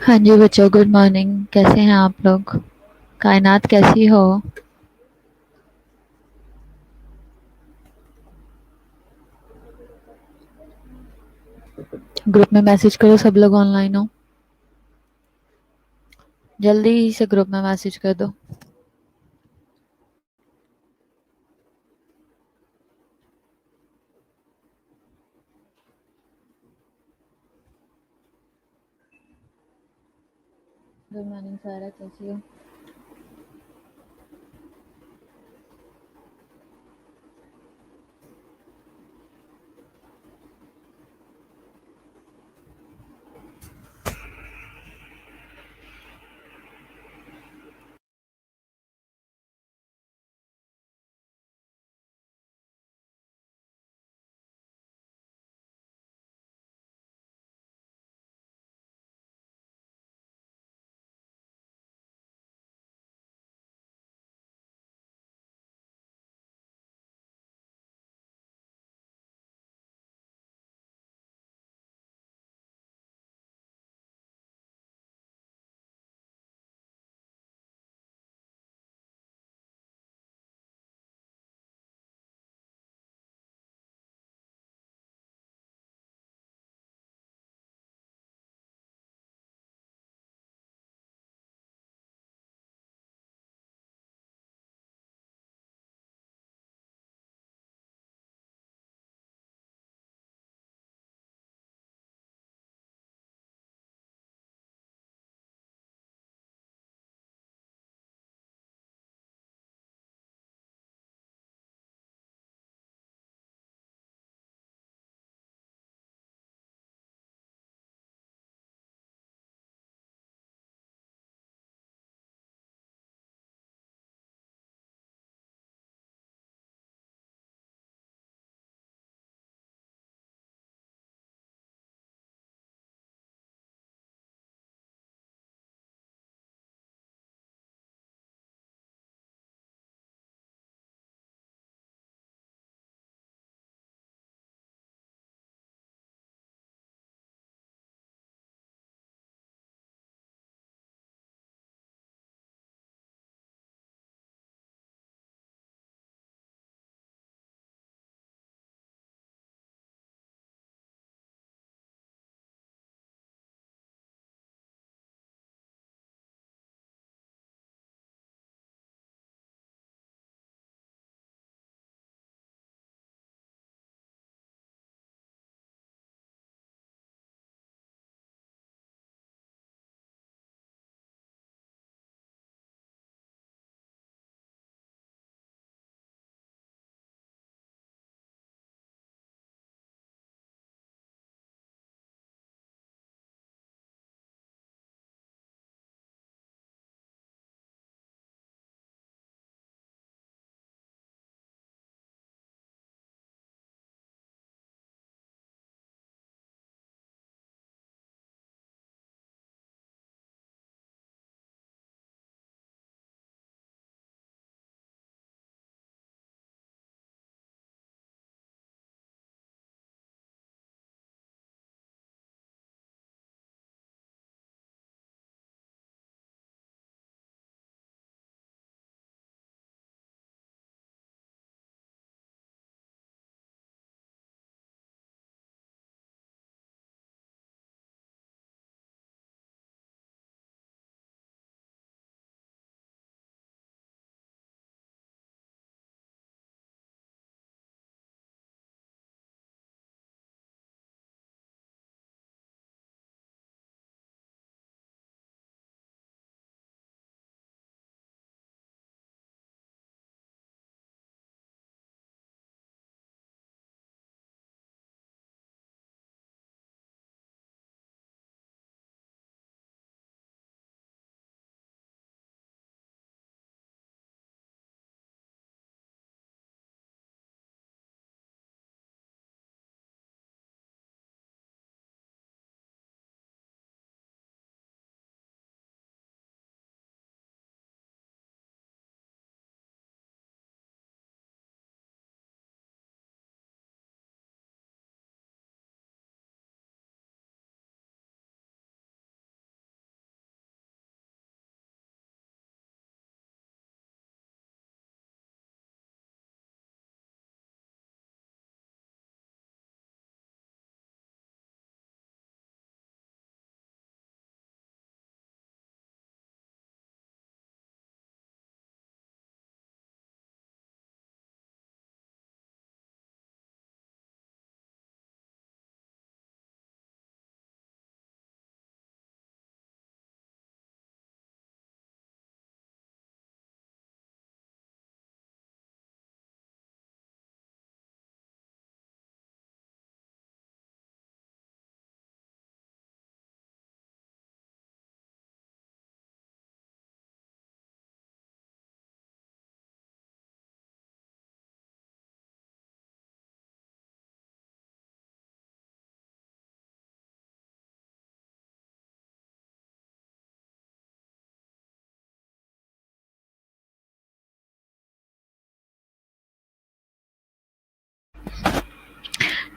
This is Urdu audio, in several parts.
ہاں جی بچوں، گڈ مارننگ. کیسے ہیں آپ لوگ؟ کائنات کیسی ہو؟ گروپ میں میسج کرو، سب لوگ آن لائن ہو. جلدی سے گروپ میں میسج کر دو. گڈ مارننگ سارا، کیسی ہو؟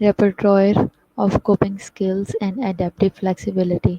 repertoire of coping skills and adaptive flexibility।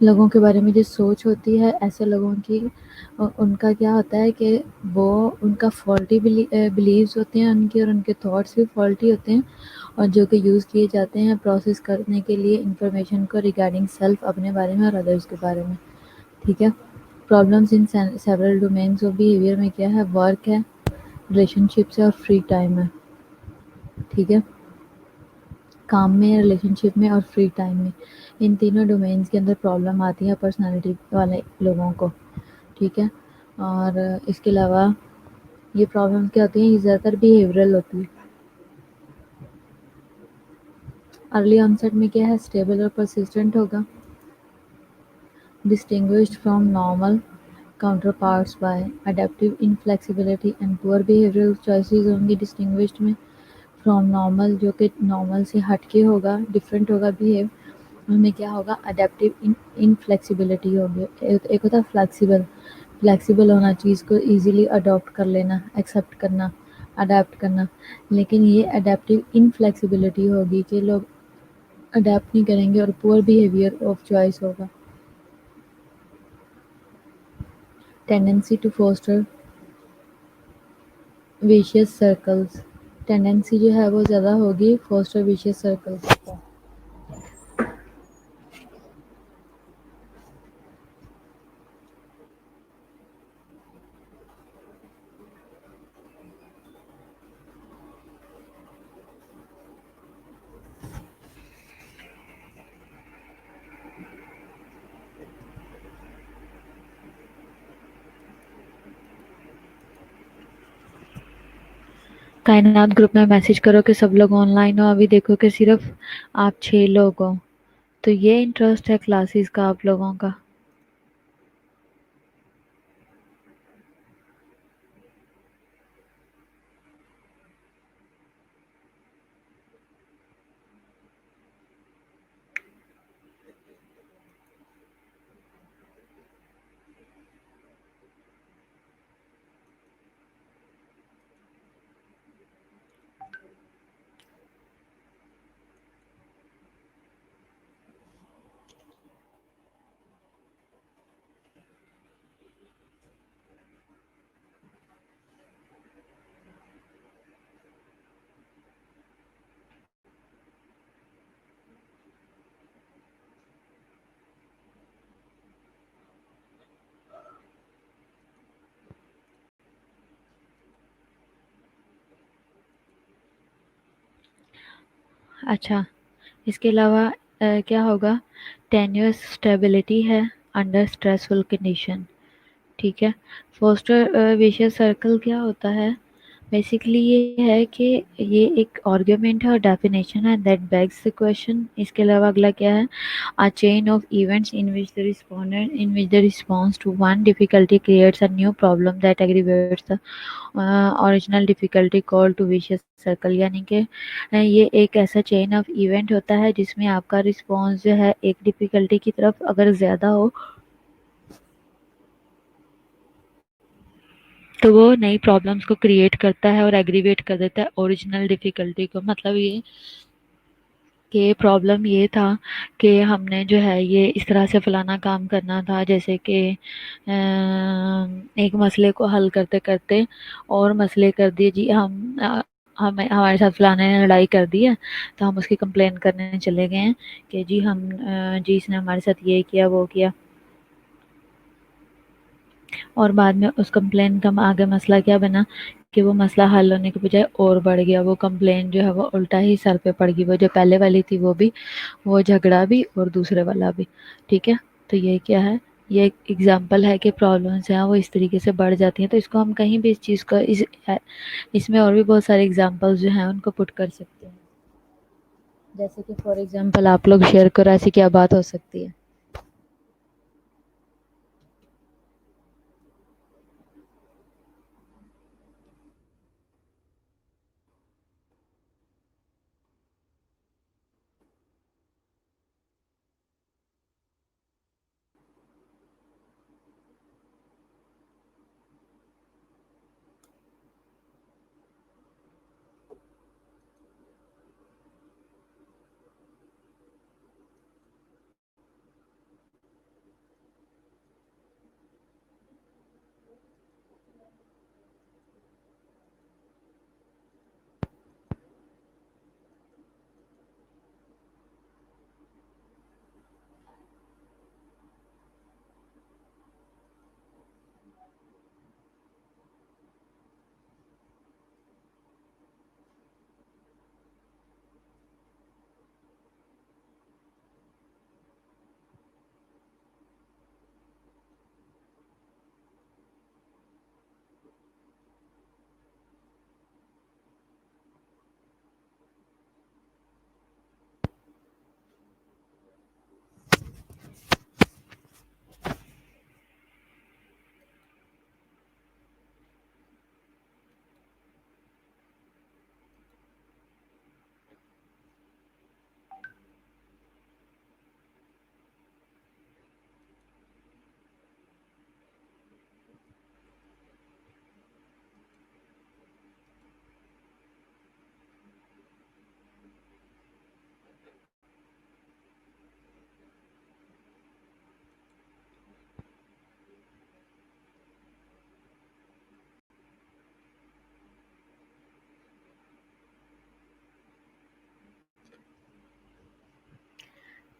لوگوں کے بارے میں جو سوچ ہوتی ہے ایسے لوگوں کی، ان کا کیا ہوتا ہے کہ وہ ان کا فالٹی بلیوز ہوتے ہیں ان کے، اور ان کے تھاٹس بھی فالٹی ہوتے ہیں، اور جو کہ یوز کیے جاتے ہیں پروسیس کرنے کے لیے انفارمیشن کو ریگارڈنگ سیلف، اپنے بارے میں اور ادرس کے بارے میں. ٹھیک ہے. Problems in several domains of behaviour میں کیا ہے؟ ورک ہے، ریلیشن شپس ہے اور فری ٹائم ہے. ٹھیک ہے. کام میں، ریلیشن شپ میں اور فری ٹائم میں، ان تینوں ڈومینس کے اندر پرابلم آتی ہے پرسنالٹی والے لوگوں کو. ٹھیک ہے. اور اس کے علاوہ یہ پرابلم کیا ہوتی ہیں؟ یہ زیادہ تر بیہیورل ہوتی ہے. ارلی آنسٹ میں کیا ہے؟ اسٹیبل اور پرسسٹنٹ ہوگا. distinguished from normal counterparts by adaptive inflexibility and poor behavioral choices ہوں گی distinguished میں. from normal جو کہ normal سے ہٹ کے ہوگا، different ہوگا behave، ان میں کیا ہوگا؟ adaptive inflexibility ہوگی. ایک ہوتا ہے flexible ہونا، چیز کو ایزیلی اڈاپٹ کر لینا، ایکسیپٹ کرنا، اڈیپٹ کرنا. لیکن یہ adaptive inflexibility ہوگی کہ لوگ اڈیپٹ نہیں کریں گے، اور poor behavior of choice ہوگا. Tendency to foster vicious circles, tendency جو ہے وہ زیادہ ہوگی فوسٹر ویشیس سرکلز کا. کائنات گروپ میں میسج کرو کہ سب لوگ آن لائن ہو، ابھی دیکھو کہ صرف آپ 6 لوگ ہو. تو یہ انٹرسٹ ہے کلاسز کا آپ لوگوں کا. اچھا، اس کے علاوہ کیا ہوگا؟ ٹینیوس اسٹیبلٹی ہے انڈر اسٹریسفل کنڈیشن. ٹھیک ہے. فوسٹر ویشیس سرکل کیا ہوتا ہے؟ بیسیکلی یہ ہے کہ یہ ایک آرگیومنٹ ہے اور ڈیفینیشن ہے دیٹ بیگس the question. اس کے علاوہ اگلا کیا ہے؟ a chain of events in which the response to one difficulty creates a new problem that aggravates the original difficulty called to vicious circle. یعنی کہ یہ ایک ایسا چین آف ایونٹ ہوتا ہے جس میں آپ کا رسپانس جو ہے ایک ڈیفیکلٹی کی طرف اگر زیادہ ہو تو وہ نئی پرابلمس کو کریٹ کرتا ہے اور ایگریویٹ کر دیتا ہے اوریجنل ڈیفیکلٹی کو. مطلب یہ کہ پرابلم یہ تھا کہ ہم نے جو ہے یہ اس طرح سے فلانا کام کرنا تھا، جیسے کہ ایک مسئلے کو حل کرتے کرتے اور مسئلے کر دیے جی ہمارے ساتھ فلانے نے لڑائی کر دی ہے تو ہم اس کی کمپلین کرنے چلے گئے ہیں کہ جی جی اس نے ہمارے ساتھ یہ کیا وہ کیا، اور بعد میں اس کمپلین کا آگے مسئلہ کیا بنا کہ وہ مسئلہ حل ہونے کے بجائے اور بڑھ گیا. وہ کمپلین جو ہے وہ الٹا ہی سر پہ پڑ گئی، وہ جو پہلے والی تھی وہ بھی، وہ جھگڑا بھی اور دوسرے والا بھی. ٹھیک ہے. تو یہ کیا ہے؟ یہ ایک ایگزامپل ہے کہ پرابلمس ہیں وہ اس طریقے سے بڑھ جاتی ہیں. تو اس کو ہم کہیں بھی اس چیز کو اس میں اور بھی بہت سارے ایگزامپلس جو ہیں ان کو پٹ کر سکتے ہیں. جیسے کہ فار ایگزامپل آپ لوگ شیئر کرو ایسی کیا بات ہو سکتی ہے.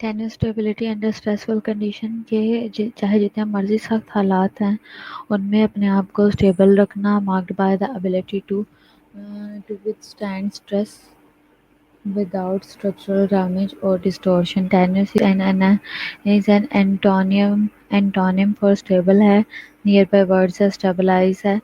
ٹینیو اسٹیبلٹی انڈر اسٹریسفل کنڈیشن، یہ چاہے جتنے مرضی سخت حالات ہیں ان میں اپنے آپ کو اسٹیبل رکھنا، marked by the ability to withstand stress without structural damage or distortion. Tenuous is an antonym for stable ہے. نیئر بائی ورڈ ہے اسٹیبلائز ہے،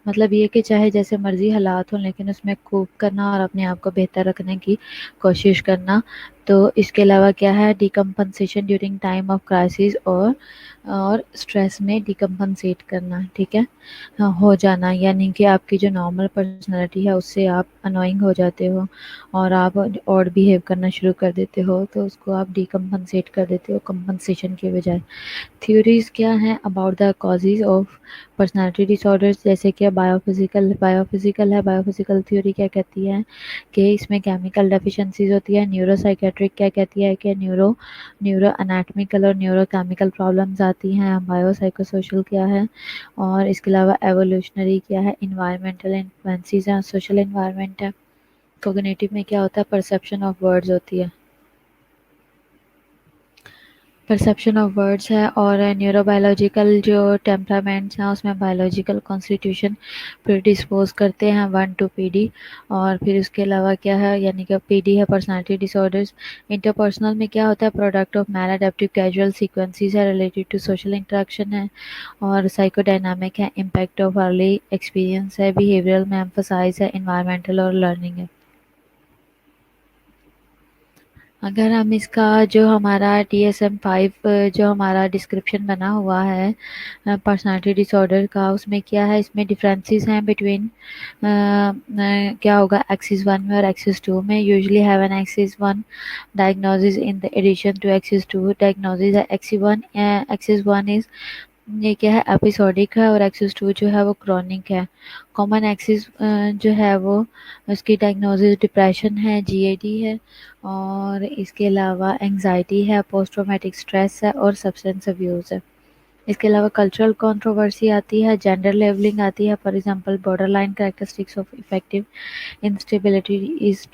مطلب یہ کہ چاہے جیسے مرضی حالات ہوں لیکن اس میں کوپ کرنا اور اپنے آپ کو بہتر رکھنے کی کوشش کرنا. تو اس کے علاوہ کیا ہے، ڈیکمپنسیشن ڈیورنگ ٹائم آف کرائسس اور اسٹریس میں ڈیکمپنسیٹ کرنا، ٹھیک ہے، ہو جانا، یعنی کہ آپ کی جو نارمل پرسنالٹی ہے اس سے آپ انوائنگ ہو جاتے ہو اور آپ اور بیہیو کرنا شروع کر دیتے ہو، تو اس کو آپ ڈیکمپنسیٹ کر دیتے ہو کمپنسیشن کے بجائے. تھیوریز کیا ہیں about the causes of personality disorders, جیسے کہ بایو فزیکل ہے. بایو فزیکل تھیوری کیا کہتی ہے کہ اس میں کیمیکل ڈیفیشنسیز ہوتی ہے. نیورو سائیکیٹرک کیا کہتی ہے کہ نیورو انیٹمیکل اور نیورو کیمیکل پرابلمز آتی ہیں. بایو سائیکو سوشل کیا ہے، اور اس کے علاوہ ایوولوشنری کیا ہے، انوائرمنٹل انفلوئنسز ہیں، سوشل انوائرمنٹ ہے. کوگنیٹو میں کیا ہوتا ہے، پرسیپشن آف ورڈز ہوتی ہے، پرسیپشن آف ورڈز ہے. اور نیورو بایولوجیکل جو ٹیمپرامنٹس ہیں اس میں بایولوجیکل کانسٹیٹیوشن پریڈسپوز کرتے ہیں 1 to PD. اور پھر اس کے علاوہ کیا ہے، یعنی کہ PD ہے پرسنالٹی ڈس آرڈرز. انٹرپرسنل میں کیا ہوتا ہے، product of maladaptive causal sequences ہے، ریلیٹڈ ٹو سوشل انٹریکشن ہے. اور سائیکو ڈائنامک ہے، امپیکٹ آف ارلی ایکسپیرینس ہے. بیہیویئرل میں ایمفسائز ہے، انوائرمنٹل اور لرننگ ہے. اگر ہم اس کا جو ہمارا DSM-5 جو ہمارا ڈسکرپشن بنا ہوا ہے پرسنالٹی ڈس آرڈر کا، اس میں کیا ہے، اس میں ڈفرینسز ہیں بٹوین کیا ہوگا ایکسس 1 میں اور ایکسس 2 میں. Usually have an axis 1 diagnosis in the addition to axis 2 diagnosis ہے. axis 1 is یہ کیا ہے، ایپیسوڈک ہے، اور ایکسس 2 جو ہے وہ کرونک ہے. کامن ایکسس جو ہے وہ اس کی ڈائگنوزز ڈپریشن ہے، GAD ہے، اور اس کے علاوہ انگزائٹی ہے، پوسٹ ٹرامیٹک اسٹریس ہے، اور سبسٹینس ابیوز ہے. اس کے علاوہ کلچرل کنٹروورسی آتی ہے، جینڈر لیبلنگ آتی ہے. For example border line characteristics of effective instability is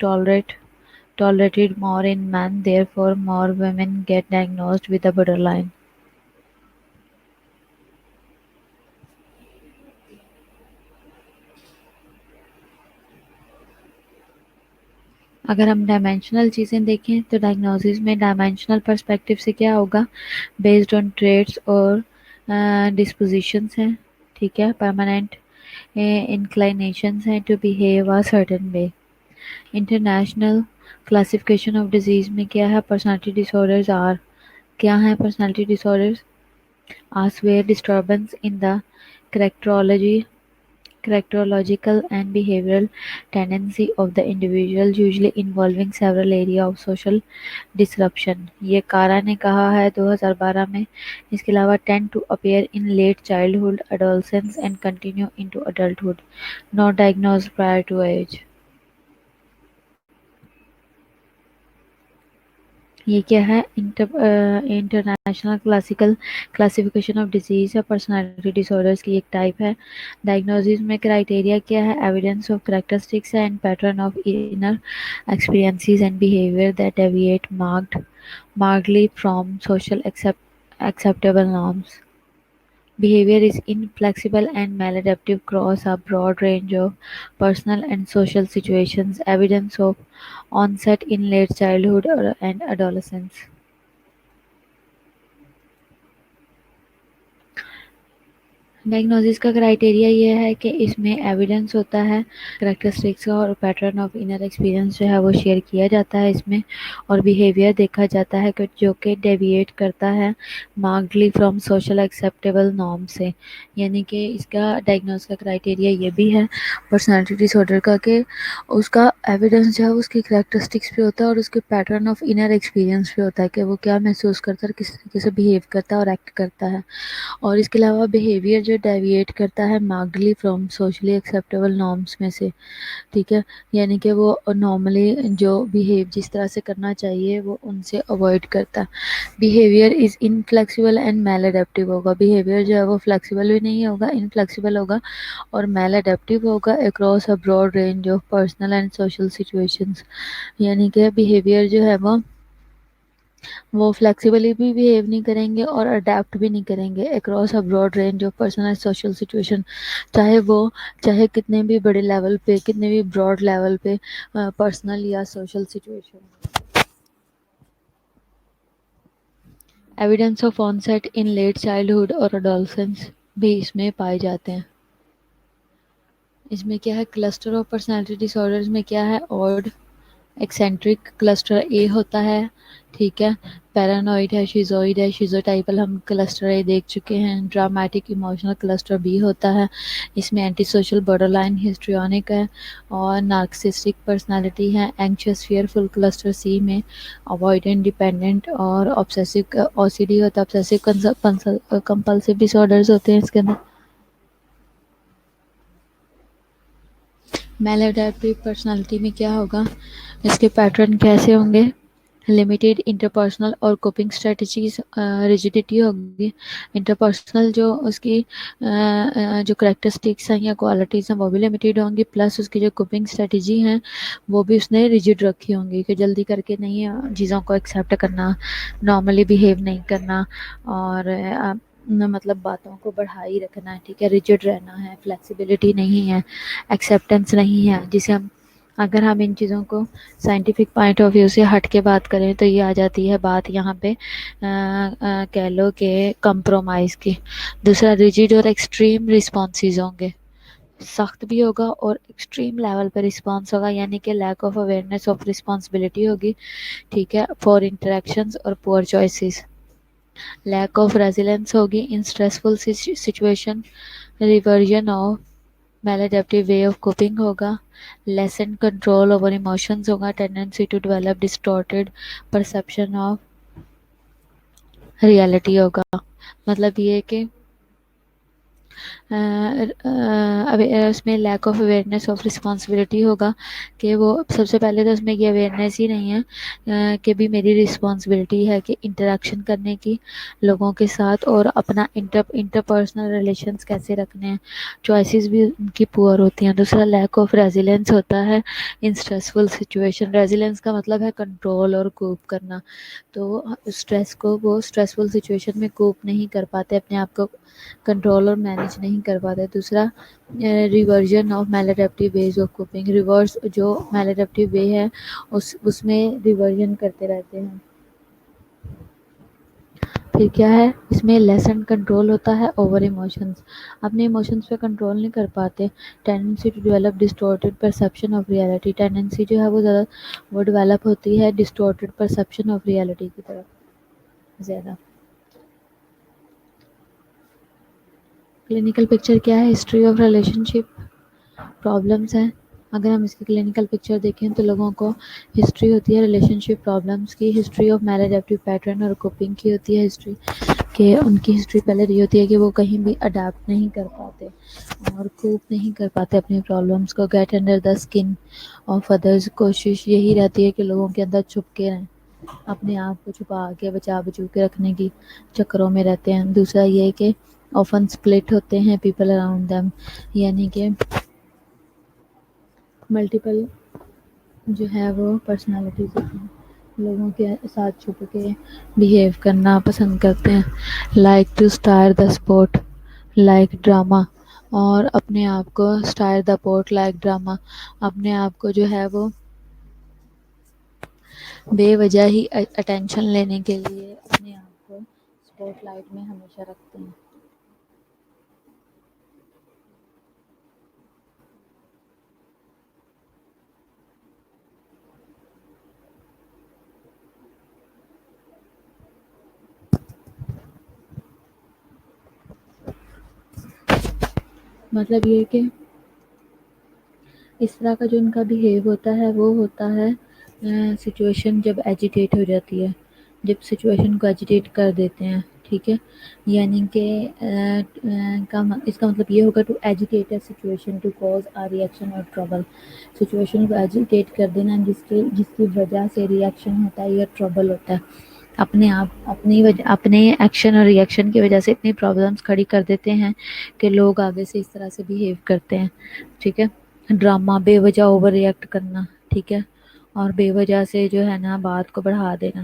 tolerated more in men, therefore more women get diagnosed with a borderline. اگر ہم ڈائمینشنل چیزیں دیکھیں تو ڈائگنوسس میں ڈائمینشنل پرسپیکٹیو سے کیا ہوگا، بیسڈ آن ٹریٹس اور ڈسپوزیشنس ہیں، ٹھیک ہے، پرماننٹ انکلائنیشنز ہیں to behave a certain way. International classification of disease میں کیا ہے، پرسنالٹی ڈس آرڈرز آر کیا ہیں، personality disorders are severe disturbance in the characterological and behavioral tendency of the individual, usually involving several areas of social disruption. یہ کارا نے کہا ہے 2012 میں. اس کے علاوہ tend to appear in late childhood, adolescence and continue into adulthood, not diagnosed prior to age. یہ کیا ہے، انٹرنیشنل کلاسیفیکیشن آف ڈیزیز ہے، پرسنالٹی ڈس آرڈرز کی ایک ٹائپ ہے. ڈائگنوسس میں کرائٹیریا کیا ہے، evidence of characteristics and pattern of inner experiences and behaviour that deviate markedly from social acceptable norms. Behavior is inflexible and maladaptive across a broad range of personal and social situations. Evidence of onset in late childhood and adolescence. Diagnosis کا کرائٹیریا یہ ہے کہ اس میں ایویڈنس ہوتا ہے کریکٹرسٹکس اور پیٹرن آف انر ایکسپیرینس جو ہے وہ شیئر کیا جاتا ہے اس میں، اور بیہیویئر دیکھا جاتا ہے کہ جو کہ ڈیویٹ کرتا ہے مارکڈلی فرام سوشل ایکسیپٹیبل نارم سے. یعنی کہ اس کا ڈائگنوس کا کرائٹیریا یہ بھی ہے پرسنالٹی ڈس آرڈر کا کہ اس کا ایویڈنس جو ہے اس کی کریکٹرسٹکس پہ ہوتا ہے اور اس کے پیٹرن آف انر ایکسپیرینس پہ ہوتا ہے کہ وہ کیا محسوس کرتا ہے اور کس طریقے سے بیہیو کرتا ہے اور ایکٹ کرتا ہے. اور اس کے علاوہ بیہیویئر جو ڈیویٹ کرتا ہے مارکڈلی فرام سوشلی ایکسیپٹیبل نارمس میں سے، ٹھیک ہے، یعنی کہ وہ نارملی جو بیہیو جس طرح سے کرنا چاہیے وہ ان سے اوائڈ کرتا ہے. Behaviour is inflexible and maladaptive ہوگا، بیہیویئر جو ہے وہ فلیکسیبل بھی نہیں ہوگا، انفلیکسیبل ہوگا اور میل اڈیپٹیو ہوگا across a broad range of personal and social situations. یعنی کہ بیہیویئر جو ہے وہ وہ فلیکسیبلی بھی بیہیو نہیں کریں گے اور اڈیپٹ بھی نہیں کریں گے across a broad range of personal social situation, چاہے کتنے بھی بڑے لیول پہ، کتنے بھی براڈ لیول پہ پرسنل یا social situation. Evidence of onset in late childhood اور اڈولسنس بھی اس میں پائے جاتے ہیں۔ اس میں کیا ہے، cluster of personality disorders میں کیا ہے، آڈ ایکسینٹرک کلسٹر اے ہوتا ہے، ٹھیک ہے، پیرانوئڈ ہے، شیزوئڈ ہے، شیزوٹائپل ہم کلسٹر اے دیکھ چکے ہیں، ڈرامیٹک ایموشنل کلسٹر بی ہوتا ہے، اس میں antisocial borderline histrionic ہے اور نارکسسٹک پرسنالٹی ہے، اینکشیس فیئرفل کلسٹر سی میں اوائڈنٹ ڈیپینڈنٹ اور obsessive او سی ڈی ہوتا ہے، obsessive compulsive ڈس آرڈرز ہوتے ہیں اس کے اندر۔ میل اڈیپٹیو پرسنالٹی میں کیا ہوگا، اس کے پیٹرن کیسے ہوں گے، لمیٹیڈ انٹرپرسنل اور کوپنگ اسٹریٹجیز، ریجیڈیٹی ہوگی، انٹرپرسنل جو اس کی جو کریکٹرسٹکس ہیں یا کوالٹیز ہیں وہ بھی لمیٹیڈ ہوں گی، پلس اس کی جو کوپنگ اسٹریٹجی ہیں وہ بھی اس نے ریجڈ رکھی ہوں گی کہ جلدی کر کے نہیں چیزوں کو ایکسیپٹ کرنا، نارملی بیہیو نہیں کرنا، اور مطلب باتوں کو بڑھائی رکھنا ہے، ٹھیک ہے، ریجڈ رہنا ہے، فلیکسیبلٹی نہیں ہے، ایکسیپٹینس نہیں ہے، جسے ہم اگر ہم ان چیزوں کو سائنٹیفک پوائنٹ آف ویو سے ہٹ کے بات کریں تو یہ آ جاتی ہے بات یہاں پہ کہہ لو کہ کمپرومائز کی۔ دوسرا، ریجڈ اور ایکسٹریم رسپانسز ہوں گے، سخت بھی ہوگا اور ایکسٹریم لیول پہ رسپانس ہوگا، یعنی کہ leak of awareness of responsibility ہوگی، ٹھیک ہے، فار انٹریکشنز اور پور چوائسیز، لیک آف ریزیلینس ہوگی in stressful situation, reversion of maladaptive way of coping ہوگا، لیسن کنٹرول اوور ایموشنز ہوگا، tendency to develop distorted perception of reality ہوگا۔ مطلب یہ کہ اس میں lack of awareness of responsibility ہوگا کہ وہ سب سے پہلے تو اس میں یہ اویئرنیس ہی نہیں ہے کہ بھی میری رسپانسبلٹی ہے کہ انٹریکشن کرنے کی لوگوں کے ساتھ اور اپنا انٹرپرسنل ریلیشنز کیسے رکھنے ہیں، چوائسیز بھی ان کی پور ہوتی ہیں۔ دوسرا، لیک آف ریزیلینس ہوتا ہے ان اسٹریسفل سچویشن، ریزیلینس کا مطلب ہے کنٹرول اور کوپ کرنا، تو اسٹریس کو وہ اسٹریسفل سچویشن میں کوپ نہیں کر پاتے، اپنے آپ کو کنٹرول اور مینیج نہیں کر پاتے۔ دوسرا، reversion of maladaptive ways of coping, reverse جو میل اڈیپٹیو وے ہے اس میں ریورژن کرتے رہتے ہیں۔ پھر کیا ہے، اس میں لیسن کنٹرول ہوتا ہے اوور ایموشنز، اپنے ایموشنز پہ کنٹرول نہیں کر پاتے، tendency to develop distorted perception of reality, tendency جو ہے وہ زیادہ وہ ڈیولپ ہوتی ہے ڈسٹورٹیڈ پرسیپشن آف ریالٹی کی طرف زیادہ۔ کلینکل پکچر کیا ہے، history of relation ship problems ہیں، اگر ہم اس کی کلینکل پکچر دیکھیں تو لوگوں کو ہسٹری ہوتی ہے ریلیشن شپ پرابلمس کی، history of maladaptive pattern اور کوپنگ کی ہوتی ہے ہسٹری، کہ ان کی ہسٹری پہلے یہ ہوتی ہے کہ وہ کہیں بھی اڈیپٹ نہیں کر پاتے اور کوپ نہیں کر پاتے اپنی پرابلمس کو، get under the skin of others, کوشش یہی رہتی ہے کہ لوگوں کے اندر چھپ کے رہیں، اپنے آپ کو چھپا کے بچا بچو کے رکھنے کی چکروں میں رہتے ہیں۔ دوسرا یہ کہ often split ہوتے ہیں people around them، یعنی کہ ملٹیپل جو ہے وہ پرسنالٹیز ہوتی ہیں، لوگوں کے ساتھ چھپ کے بیہیو کرنا پسند کرتے ہیں، like to star the sport like drama, اور اپنے آپ کو star the port like drama, اپنے آپ کو جو ہے وہ بے وجہ ہی اٹینشن لینے کے لیے اپنے آپ کو اسپوٹ لائٹ میں ہمیشہ رکھتے ہیں۔ مطلب یہ کہ اس طرح کا جو ان کا بیہیو ہوتا ہے وہ ہوتا ہے سچویشن جب ایجیٹیٹ ہو جاتی ہے، جب سچویشن کو ایجیٹیٹ کر دیتے ہیں، ٹھیک ہے، یعنی کہ اس کا مطلب یہ ہوگا to agitate a situation to cause a reaction اور ٹربل، سچویشن کو ایجیٹیٹ کر دینا جس کی وجہ سے ریئیکشن ہوتا ہے یا ٹربل ہوتا ہے، اپنے آپ اپنے ایکشن اور ریئیکشن کی وجہ سے اتنی پرابلمس کھڑی کر دیتے ہیں کہ لوگ آگے سے اس طرح سے بیہیو کرتے ہیں، ٹھیک ہے، ڈرامہ، بے وجہ اوور ریئیکٹ کرنا، ٹھیک ہے، اور بے وجہ سے جو ہے نا بات کو بڑھا دینا۔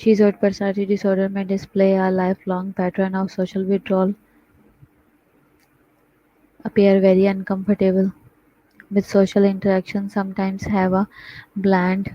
Schizoid personality disorder may display a lifelong pattern of social withdrawal, appear very uncomfortable with social interaction, sometimes have a bland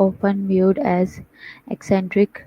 often viewed as eccentric,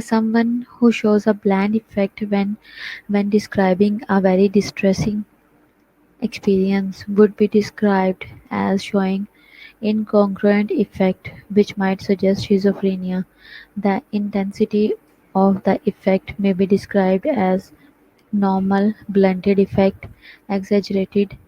Someone who shows a bland effect when describing a very distressing experience would be described as showing incongruent effect, which might suggest schizophrenia. The intensity of the effect may be described as normal, blunted effect, exaggerated,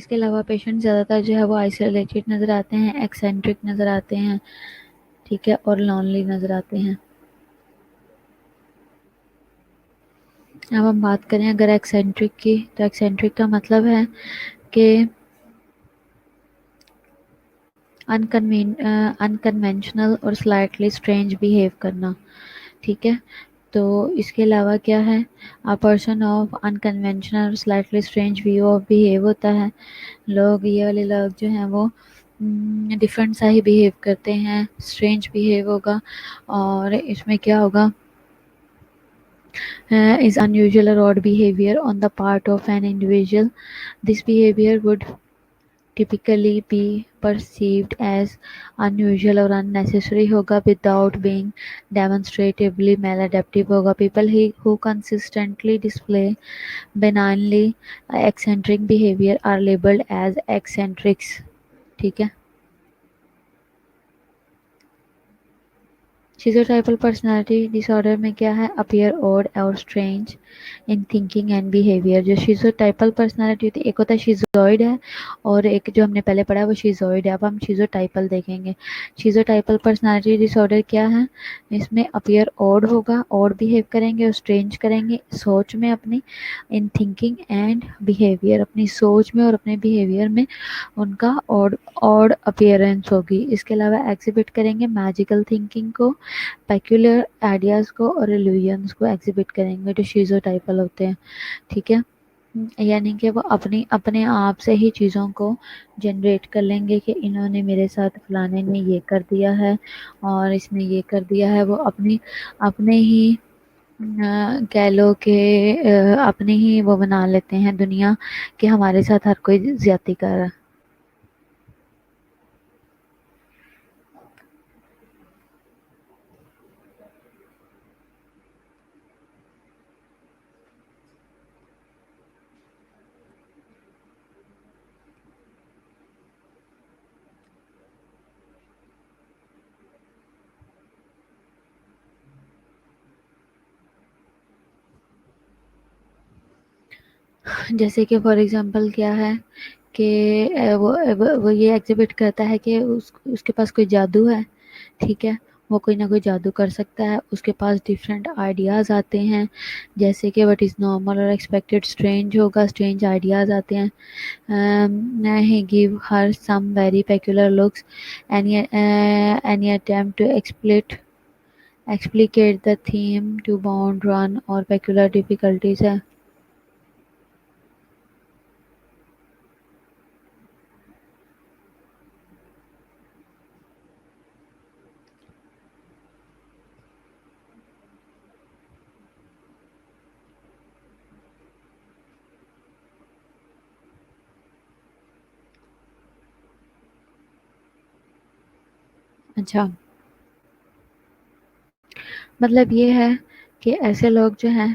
اس کے علاوہ پیشنٹ زیادہ تر جو ہے وہ آئسولیٹڈ نظر آتے ہیں، ایکسینٹرک نظر آتے ہیں، ٹھیک ہے، اور لونلی نظر آتے ہیں۔ اب ہم بات کریں اگر ایکسینٹرک کی، تو ایکسینٹرک کا مطلب ہے کہ انکنونشنل اور سلائٹلی اسٹرینج بیہیو کرنا، ٹھیک ہے۔ تو اس کے علاوہ کیا ہے، پرسن آف انکنونشنل اور slightly strange view of behave ہوتا ہے۔ لوگ، یہ والے لوگ جو ہیں وہ ڈفرینٹ سا ہی بیہیو کرتے ہیں، اسٹرینج بیہیو ہوگا، اور اس میں کیا ہوگا، is unusual or odd behavior on the part of an individual. This behavior would typically be perceived as unusual or unnecessary ہوگا without being demonstratively maladaptive ہوگا۔ People who consistently display benignly eccentric behavior are labeled as eccentrics، ٹھیک ہے۔ Schizotypal personality disorder میں کیا ہے، appear odd اور strange in thinking and behavior۔ جو schizotypal personality ہوتی ہے، ایک ہوتا ہے schizoid ہے، اور ایک جو ہم نے پہلے پڑھا ہے وہ schizoid ہے۔ اب ہم schizotypal دیکھیں گے۔ schizotypal personality disorder کیا ہے، اس میں appear odd ہوگا، odd behave کریں گے اور strange کریں گے سوچ میں اپنی، in thinking and behavior، اپنی سوچ میں اور اپنے behavior میں ان کا odd appearance ہوگی۔ اس کے علاوہ ایگزیبٹ کریں گے میجیکل تھنکنگ کو، پیکولر آئیڈیاز کو اور illusions کو ایگزیبٹ کریں گے جو شیزوٹائپل ہوتے ہیں، ٹھیک ہے۔ یعنی کہ وہ اپنے آپ سے ہی چیزوں کو جنریٹ کر لیں گے کہ انہوں نے میرے ساتھ فلانے نے یہ کر دیا ہے اور اس نے یہ کر دیا ہے، وہ اپنے ہی کہہ لو کہ اپنے ہی وہ بنا لیتے ہیں دنیا کہ ہمارے ساتھ ہر کوئی زیادتی کر رہا ہے۔ جیسے کہ فار ایگزامپل کیا ہے کہ وہ یہ ایگزیبٹ کرتا ہے کہ اس کے پاس کوئی جادو ہے، ٹھیک ہے، وہ کوئی نہ کوئی جادو کر سکتا ہے، اس کے پاس ڈفرینٹ آئیڈیاز آتے ہیں، جیسے کہ وٹ از نارمل اور ایکسپیکٹڈ اسٹرینج ہوگا، اسٹرینج آئیڈیاز آتے ہیں۔ He gave her some very peculiar looks, any attempt to explicate the theme to bound run اور peculiar difficulties ہے۔ اچھا، مطلب یہ ہے کہ ایسے لوگ جو ہیں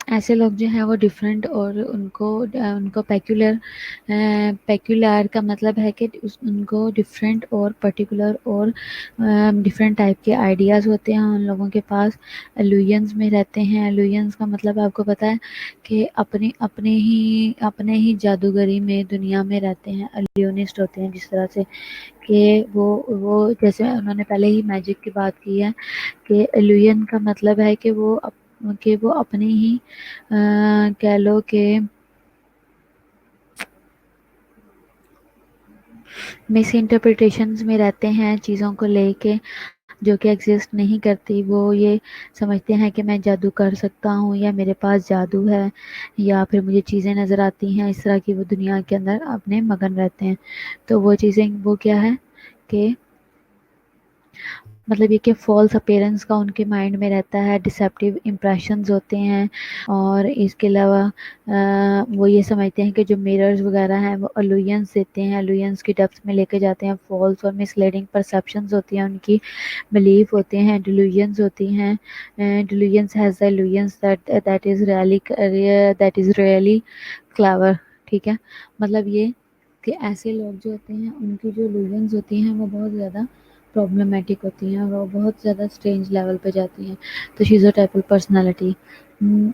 ایسے لوگ جو ہیں وہ ڈفرینٹ، اور ان کو پیکولر کا مطلب ہے کہ ان کو ڈفرینٹ اور پرٹیکولر اور ڈفرینٹ ٹائپ کے آئیڈیاز ہوتے ہیں ان لوگوں کے پاس، الوژنز میں رہتے ہیں۔ الوژنز کا مطلب آپ کو پتہ ہے کہ اپنے ہی جادوگری میں دنیا میں رہتے ہیں، الوژنسٹ ہوتے ہیں، جس طرح سے کہ وہ جیسے انہوں نے پہلے ہی میجک کی بات کی ہے کہ الوژن کا مطلب ہے کہ وہ اپنی ہی کہہ لو کہ مس انٹرپریٹیشنز میں رہتے ہیں چیزوں کو لے کے جو کہ ایگزسٹ نہیں کرتی۔ وہ یہ سمجھتے ہیں کہ میں جادو کر سکتا ہوں یا میرے پاس جادو ہے یا پھر مجھے چیزیں نظر آتی ہیں، اس طرح کی وہ دنیا کے اندر اپنے مگن رہتے ہیں۔ تو وہ چیزیں وہ کیا ہے کہ مطلب یہ کہ فالس اپیرنس کا ان کے مائنڈ میں رہتا ہے، ڈسیپٹیو امپریشنز ہوتے ہیں، اور اس کے علاوہ وہ یہ سمجھتے ہیں کہ جو میررز وغیرہ ہیں وہ الوژنس دیتے ہیں، الوژنس کی ڈیپتھ میں لے کے جاتے ہیں، فالس اور مس لیڈنگ پرسیپشنز ہوتی ہیں ان کی، بلیف ہوتے ہیں، ڈیلوژنز ہوتی ہیں۔ Delusions has the illusions that is really clever، ٹھیک ہے۔ مطلب یہ کہ ایسے لوگ جو ہوتے ہیں ان کی جو illusions ہوتی ہیں وہ بہت زیادہ پرابلمیٹک ہوتی ہیں اور وہ بہت زیادہ اسٹرینج لیول پہ جاتی ہیں. تو شیزوٹائپل پرسنالٹی.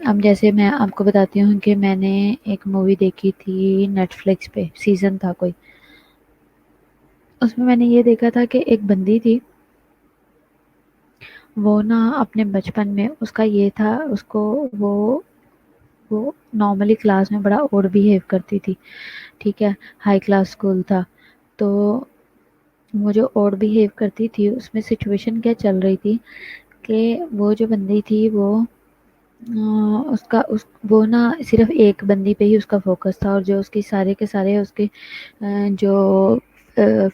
اب جیسے میں آپ کو بتاتی ہوں کہ میں نے ایک مووی دیکھی تھی نیٹ فلکس پہ، سیزن تھا کوئی. اس میں نے یہ دیکھا تھا کہ ایک بندی تھی، وہ نا اپنے بچپن میں اس کا یہ تھا، اس کو وہ نارملی کلاس میں بڑا اوڈ بیہیو کرتی تھی. ٹھیک ہے، ہائی کلاس اسکول تھا. تو وہ جو اوڈ بیہیو کرتی تھی، اس میں سچویشن کیا چل رہی تھی کہ وہ جو بندی تھی وہ نا صرف ایک بندی پہ ہی اس کا فوکس تھا، اور جو اس کی سارے کے سارے اس کے جو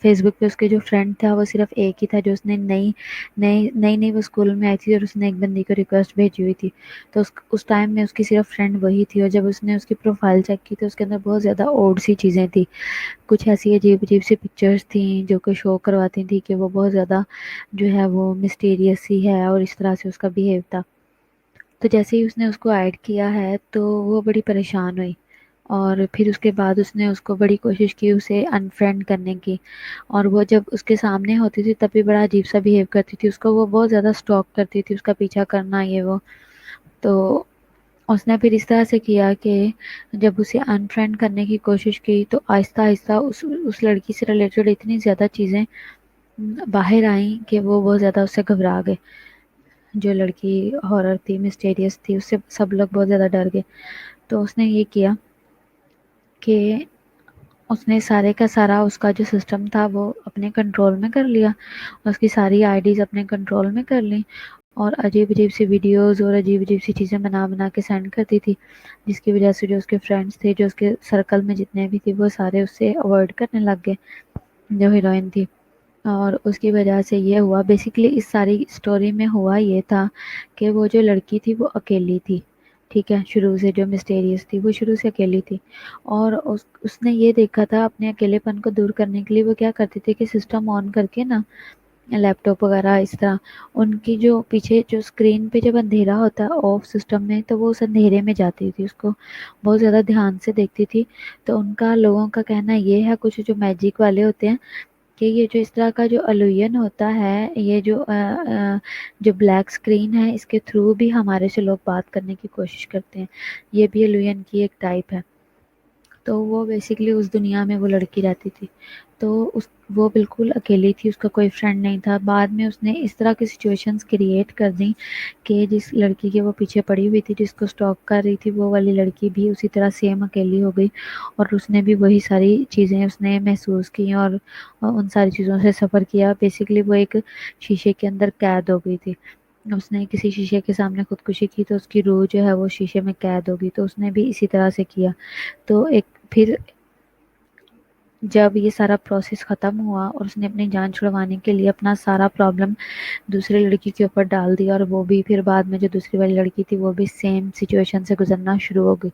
فیس بک پہ اس کے جو فرینڈ تھا وہ صرف ایک ہی تھا، جو اس نے نئی وہ اسکول میں آئی تھی اور اس نے ایک بندی کو ریکویسٹ بھیجی ہوئی تھی. تو اس ٹائم میں اس کی صرف فرینڈ وہی تھی، اور جب اس نے اس کی پروفائل چیک کی تو اس کے اندر بہت زیادہ اوڈ سی چیزیں تھی. کچھ ایسی عجیب عجیب سی پکچرز تھیں جو کہ شو کرواتی تھی کہ وہ بہت زیادہ جو ہے وہ مسٹیریس سی ہے، اور اس طرح سے اس کا بیہیو تھا. تو جیسے ہی اس نے اس کو ایڈ کیا ہے تو وہ بڑی پریشان ہوئی، اور پھر اس کے بعد اس نے اس کو بڑی کوشش کی اسے انفرینڈ کرنے کی. اور وہ جب اس کے سامنے ہوتی تھی تب بھی بڑا عجیب سا بیہیو کرتی تھی، اس کو وہ بہت زیادہ اسٹاک کرتی تھی، اس کا پیچھا کرنا یہ وہ. تو اس نے پھر اس طرح سے کیا کہ جب اسے انفرینڈ کرنے کی کوشش کی تو آہستہ آہستہ اس لڑکی سے ریلیٹڈ اتنی زیادہ چیزیں باہر آئیں کہ وہ بہت زیادہ اس سے گھبرا گئے. جو لڑکی ہارر تھی، مسٹیریس تھی، اس سے سب لوگ بہت زیادہ ڈر گئے. تو اس نے یہ کیا کہ اس نے سارے کا سارا اس کا جو سسٹم تھا وہ اپنے کنٹرول میں کر لیا، اس کی ساری آئی ڈیز اپنے کنٹرول میں کر لیں، اور عجیب عجیب سی ویڈیوز اور عجیب عجیب سی چیزیں بنا بنا کے سینڈ کرتی تھی، جس کی وجہ سے جو اس کے فرینڈس تھے، جو اس کے سرکل میں جتنے بھی تھے، وہ سارے اس سے اوائڈ کرنے لگ گئے، جو ہیروئن تھی. اور اس کی وجہ سے یہ ہوا، بیسیکلی اس ساری اسٹوری میں ہوا یہ تھا کہ وہ جو لڑکی تھی وہ اکیلی تھی. ٹھیک ہے، شروع سے جو مسٹیریس تھی وہ شروع سے اکیلی تھی، اور اس نے یہ دیکھا تھا اپنے اکیلے پن کو دور کرنے کے لیے وہ کیا کرتی تھی کہ سسٹم آن کر کے نا، لیپ ٹاپ وغیرہ اس طرح، ان کی جو پیچھے جو اسکرین پہ جب اندھیرا ہوتا ہے آف سسٹم میں، تو وہ اس اندھیرے میں جاتی تھی، اس کو بہت زیادہ دھیان سے دیکھتی تھی. تو ان کا لوگوں کا کہنا یہ ہے، کچھ جو میجک والے ہوتے ہیں، کہ یہ جو اس طرح کا جو الوژن ہوتا ہے، یہ جو بلیک اسکرین ہے، اس کے تھرو بھی ہمارے سے لوگ بات کرنے کی کوشش کرتے ہیں. یہ بھی الوژن کی ایک ٹائپ ہے. تو وہ بیسیکلی اس دنیا میں وہ لڑکی رہتی تھی. تو وہ بالکل اکیلی تھی، اس کا کوئی فرینڈ نہیں تھا. بعد میں اس نے اس طرح کی سچویشنز کریٹ کر دیں کہ جس لڑکی کے وہ پیچھے پڑی ہوئی تھی، جس کو اسٹاک کر رہی تھی، وہ والی لڑکی بھی اسی طرح سیم اکیلی ہو گئی، اور اس نے بھی وہی ساری چیزیں اس نے محسوس کی اور ان ساری چیزوں سے سفر کیا. بیسیکلی وہ ایک شیشے کے اندر قید ہو گئی تھی. اس نے کسی شیشے کے سامنے خودکشی کی تو اس کی روح جو ہے وہ شیشے میں قید ہو گئی. تو اس نے بھی اسی طرح سے کیا. تو پھر جب یہ سارا پروسیس ختم ہوا اور اس نے اپنی جان چھڑوانے کے لیے اپنا سارا پرابلم دوسری لڑکی کے اوپر ڈال دیا، اور وہ بھی پھر بعد میں جو دوسری والی لڑکی تھی وہ بھی سیم سچویشن سے گزرنا شروع ہو گئی.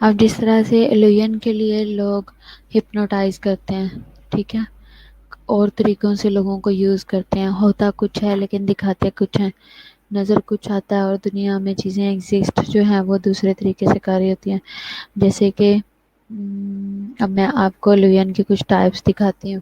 اب جس طرح سے ایلوین کے لیے لوگ ہپنوٹائز کرتے ہیں، ٹھیک ہے، اور طریقوں سے لوگوں کو یوز کرتے ہیں، ہوتا کچھ ہے لیکن دکھاتے کچھ ہیں، نظر کچھ آتا ہے اور دنیا میں چیزیں ایگزسٹ جو ہیں وہ دوسرے طریقے سے کر رہی ہوتی ہیں. جیسے کہ اب میں آپ کو ایلوین کی کچھ ٹائپس دکھاتی ہوں.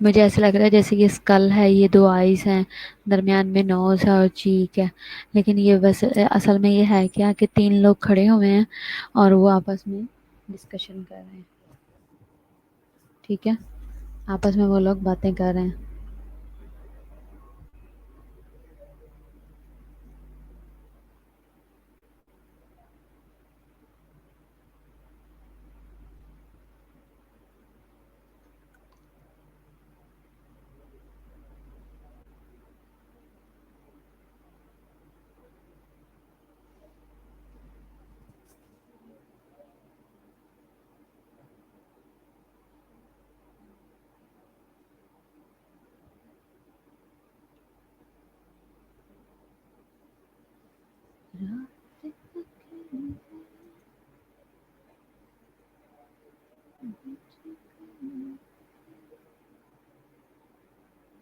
مجھے ایسا لگ رہا ہے جیسے یہ اسکل ہے، یہ دو آئیز ہیں، درمیان میں نوز ہے اور چیک ہے، لیکن یہ بس اصل میں یہ ہے کیا کہ تین لوگ کھڑے ہوئے ہیں اور وہ آپس میں ڈسکشن کر رہے ہیں. ٹھیک ہے، آپس میں وہ لوگ باتیں کر رہے ہیں.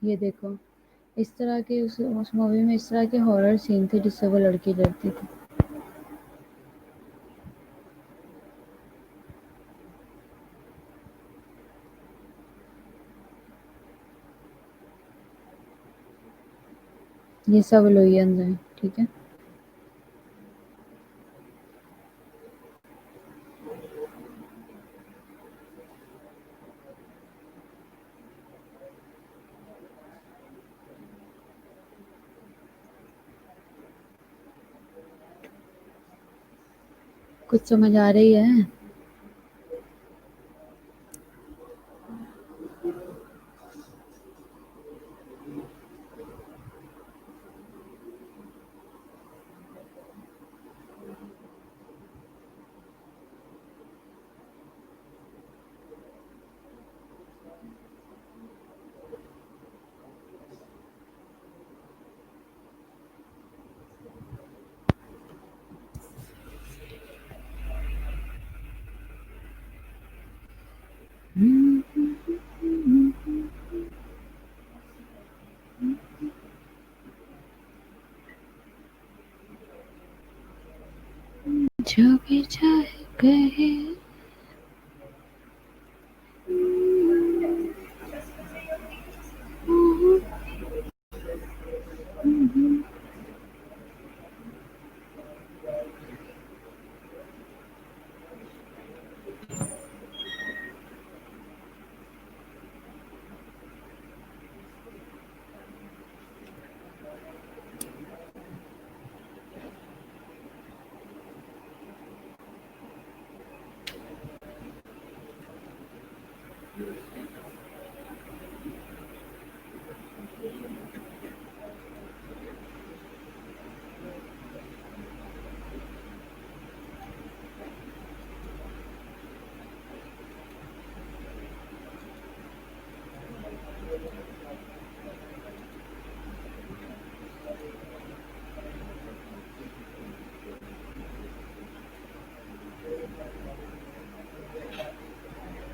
یہ دیکھو، اس طرح کے اس مووی میں اس طرح کے ہارر سین تھے جس سے وہ لڑکی ڈرتی تھی. یہ سب لوئینز ہیں. ٹھیک ہے، کچھ سمجھ آ رہی ہے؟ جو بھی چاہے کہے.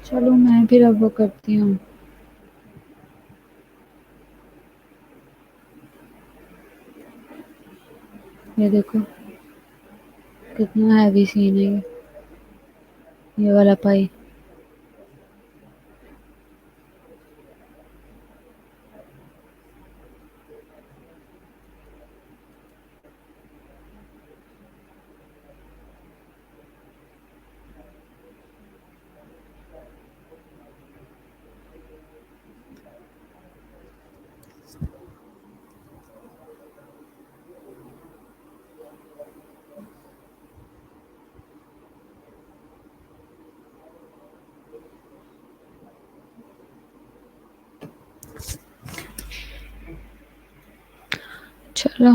چلو میں پھر اب وہ کرتی ہوں. یہ دیکھو کتنا ہیوی سین ہے یہ والا پائی. چلو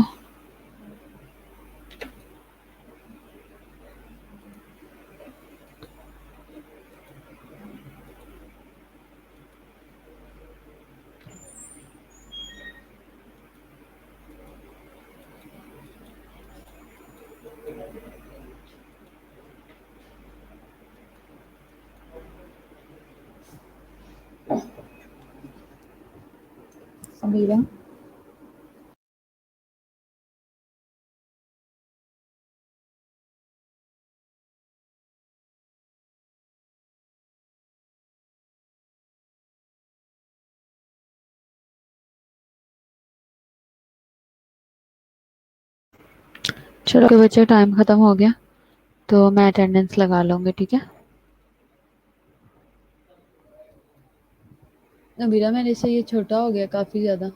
سمیرہ. چلو کہ بچے ٹائم ختم ہو گیا تو میں اٹینڈنس لگا لوں گی، ٹھیک ہے؟ ابیرا میرے سے یہ چھوٹا ہو گیا کافی زیادہ.